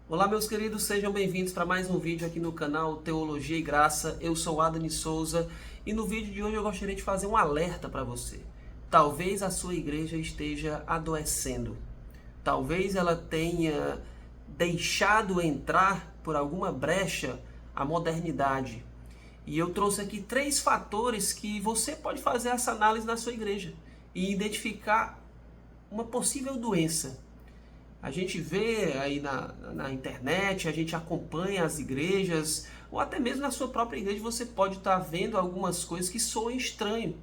Olá, meus queridos, sejam bem-vindos para mais um vídeo aqui no canal Teologia e Graça. Eu sou Adani Souza e no vídeo de hoje eu gostaria de fazer um alerta para você. Talvez a sua igreja esteja adoecendo. Talvez ela tenha deixado entrar por alguma brecha a modernidade. E eu trouxe aqui 3 fatores que você pode fazer essa análise na sua igreja e identificar uma possível doença. A gente vê aí na internet, a gente acompanha as igrejas, ou até mesmo na sua própria igreja você pode estar vendo algumas coisas que soam estranho.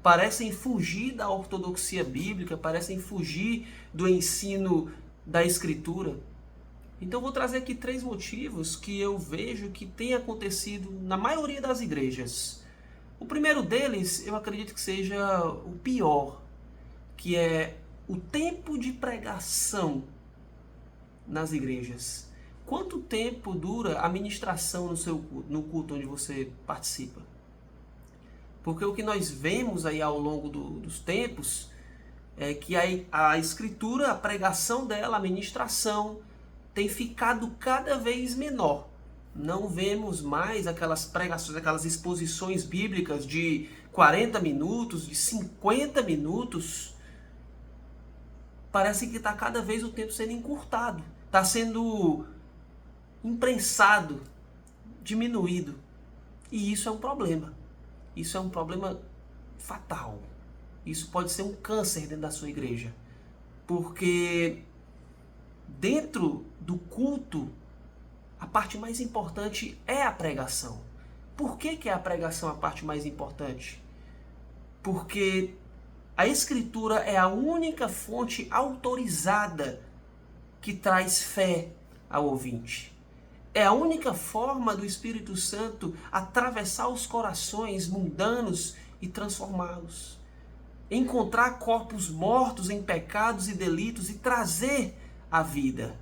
Parecem fugir da ortodoxia bíblica, parecem fugir do ensino da Escritura. Então eu vou trazer aqui 3 motivos que eu vejo que tem acontecido na maioria das igrejas. O primeiro deles, eu acredito que seja o pior, que é o tempo de pregação nas igrejas. Quanto tempo dura a ministração no culto onde você participa? Porque o que nós vemos aí ao longo dos tempos é que a escritura, a pregação dela, a ministração, tem ficado cada vez menor. Não vemos mais aquelas pregações, aquelas exposições bíblicas de 40 minutos, de 50 minutos. Parece que está cada vez o tempo sendo encurtado. Está sendo imprensado, diminuído. E isso é um problema. Isso é um problema fatal. Isso pode ser um câncer dentro da sua igreja. Porque dentro do culto, a parte mais importante é a pregação. Por que é a pregação a parte mais importante? Porque a Escritura é a única fonte autorizada que traz fé ao ouvinte. É a única forma do Espírito Santo atravessar os corações mundanos e transformá-los. Encontrar corpos mortos em pecados e delitos e trazer a vida.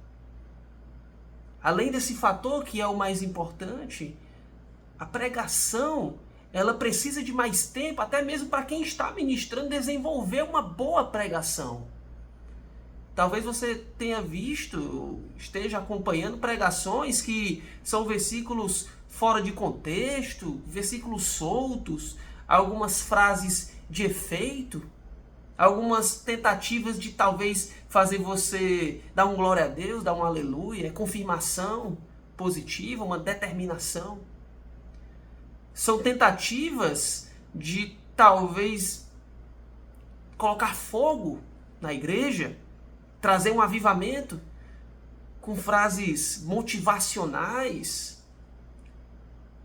Além desse fator que é o mais importante, a pregação, ela precisa de mais tempo, até mesmo para quem está ministrando, desenvolver uma boa pregação. Talvez você tenha visto, esteja acompanhando pregações que são versículos fora de contexto, versículos soltos, algumas frases de efeito, algumas tentativas de talvez fazer você dar um glória a Deus, dar um aleluia, confirmação positiva, uma determinação. São tentativas de talvez colocar fogo na igreja, trazer um avivamento com frases motivacionais,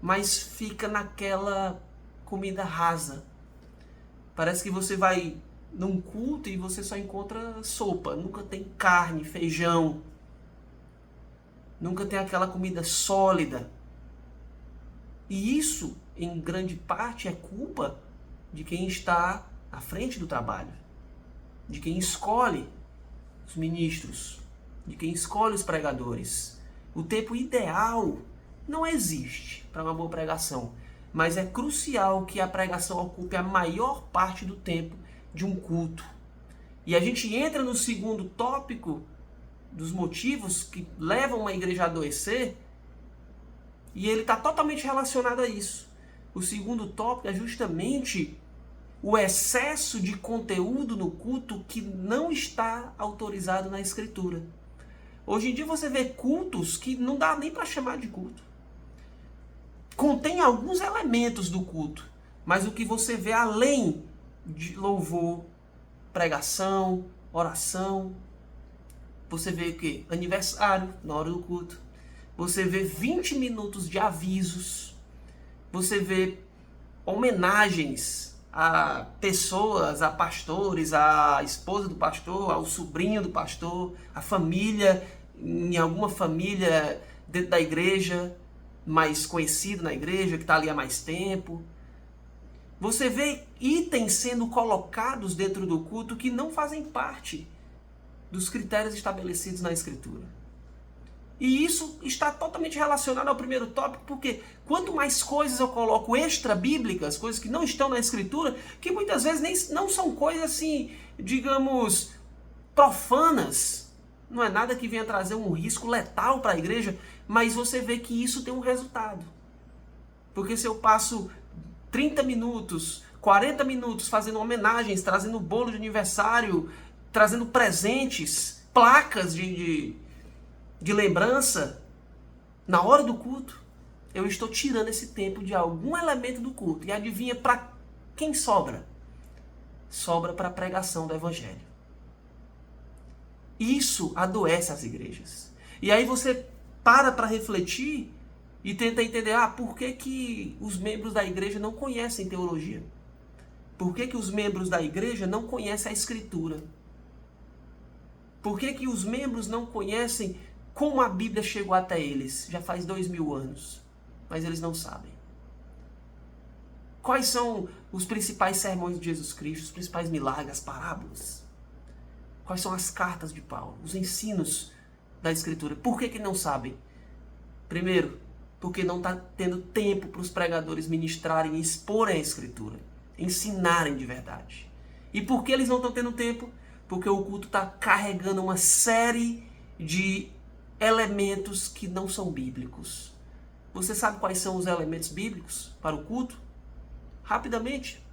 mas fica naquela comida rasa. Parece que você vai num culto e você só encontra sopa, nunca tem carne, feijão, nunca tem aquela comida sólida. E isso, em grande parte, é culpa de quem está à frente do trabalho, de quem escolhe os ministros, de quem escolhe os pregadores. O tempo ideal não existe para uma boa pregação, mas é crucial que a pregação ocupe a maior parte do tempo de um culto. E a gente entra no segundo tópico dos motivos que levam uma igreja a adoecer, e ele está totalmente relacionado a isso. O segundo tópico é justamente o excesso de conteúdo no culto que não está autorizado na Escritura. Hoje em dia você vê cultos que não dá nem para chamar de culto. Contém alguns elementos do culto, mas o que você vê além de louvor, pregação, oração, você vê o quê? Aniversário na hora do culto. Você vê 20 minutos de avisos. Você vê homenagens a pessoas, a pastores, a esposa do pastor, ao sobrinho do pastor, a família, em alguma família dentro da igreja, mais conhecido na igreja, que está ali há mais tempo. Você vê itens sendo colocados dentro do culto que não fazem parte dos critérios estabelecidos na Escritura. E isso está totalmente relacionado ao primeiro tópico, porque quanto mais coisas eu coloco extra-bíblicas, coisas que não estão na Escritura, que muitas vezes não são coisas assim, digamos, profanas, não é nada que venha trazer um risco letal para a igreja, mas você vê que isso tem um resultado. Porque se eu passo 30 minutos, 40 minutos fazendo homenagens, trazendo bolo de aniversário, trazendo presentes, placas de lembrança, na hora do culto, eu estou tirando esse tempo de algum elemento do culto. E adivinha para quem sobra? Sobra para a pregação do evangelho. Isso adoece as igrejas. E aí você para refletir e tenta entender, por que os membros da igreja não conhecem teologia? Por que os membros da igreja não conhecem a Escritura? Por que os membros não conhecem como a Bíblia chegou até eles? Já faz 2000 anos, mas eles não sabem. Quais são os principais sermões de Jesus Cristo, os principais milagres, as parábolas? Quais são as cartas de Paulo, os ensinos da Escritura? Por que não sabem? Primeiro, porque não está tendo tempo para os pregadores ministrarem e exporem a Escritura, ensinarem de verdade. E por que eles não estão tendo tempo? Porque o culto está carregando uma série de elementos que não são bíblicos. Você sabe quais são os elementos bíblicos para o culto? Rapidamente.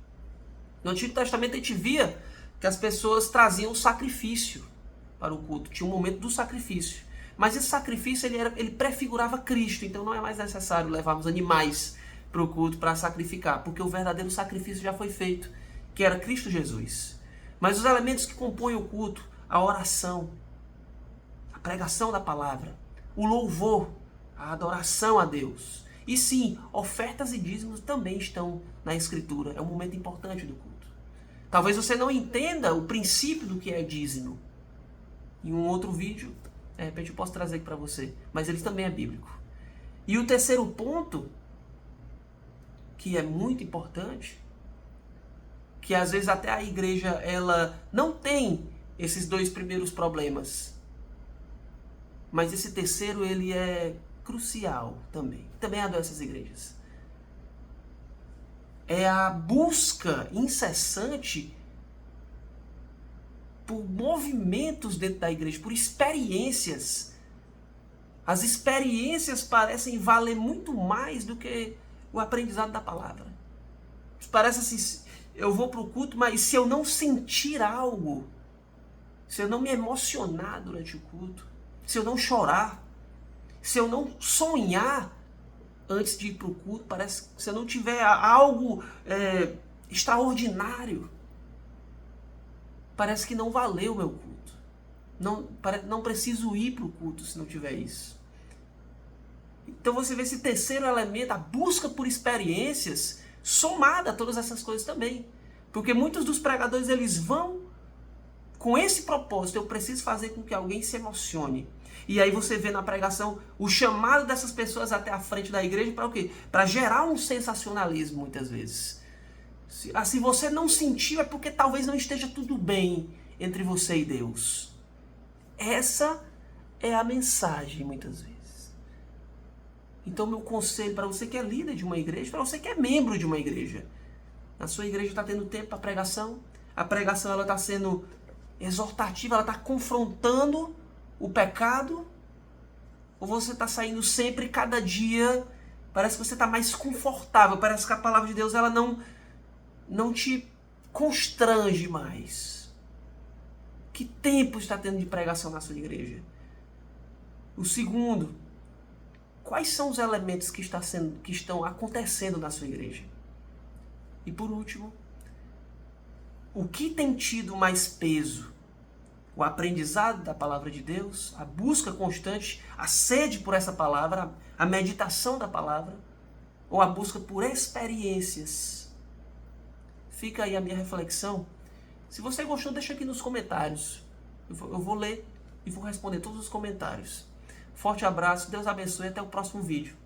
No Antigo Testamento a gente via que as pessoas traziam sacrifício para o culto. Tinha um momento do sacrifício. Mas esse sacrifício ele prefigurava Cristo. Então não é mais necessário levarmos animais para o culto para sacrificar. Porque o verdadeiro sacrifício já foi feito, que era Cristo Jesus. Mas os elementos que compõem o culto, a oração, a pregação da palavra, o louvor, a adoração a Deus. E sim, ofertas e dízimos também estão na Escritura. É um momento importante do culto. Talvez você não entenda o princípio do que é dízimo. Em um outro vídeo, de repente eu posso trazer aqui para você. Mas ele também é bíblico. E o terceiro ponto, que é muito importante, que às vezes até a igreja ela não tem esses dois primeiros problemas. Mas esse terceiro ele é crucial também. Também adoece as igrejas. É a busca incessante por movimentos dentro da igreja, por experiências. As experiências parecem valer muito mais do que o aprendizado da palavra. Parece assim, eu vou para o culto, mas se eu não sentir algo, se eu não me emocionar durante o culto, se eu não chorar, se eu não sonhar antes de ir para o culto, parece que se eu não tiver algo extraordinário, parece que não valeu o meu culto. Não preciso ir para o culto se não tiver isso. Então você vê esse terceiro elemento, a busca por experiências, somada a todas essas coisas também. Porque muitos dos pregadores eles vão com esse propósito, eu preciso fazer com que alguém se emocione. E aí você vê na pregação o chamado dessas pessoas até a frente da igreja para o quê? Para gerar um sensacionalismo muitas vezes. Se você não sentiu é porque talvez não esteja tudo bem entre você e Deus. Essa é a mensagem muitas vezes. Então meu conselho para você que é líder de uma igreja, para você que é membro de uma igreja. Na sua igreja está tendo tempo para pregação. A pregação ela está sendo exortativa, ela está confrontando o pecado, ou você está saindo sempre, cada dia, parece que você está mais confortável, parece que a palavra de Deus ela não te constrange mais. Que tempo está tendo de pregação na sua igreja? O segundo, quais são os elementos que estão acontecendo na sua igreja? E por último, o que tem tido mais peso? O aprendizado da palavra de Deus, a busca constante, a sede por essa palavra, a meditação da palavra, ou a busca por experiências? Fica aí a minha reflexão. Se você gostou, deixa aqui nos comentários. Eu vou ler e vou responder todos os comentários. Forte abraço, Deus abençoe e até o próximo vídeo.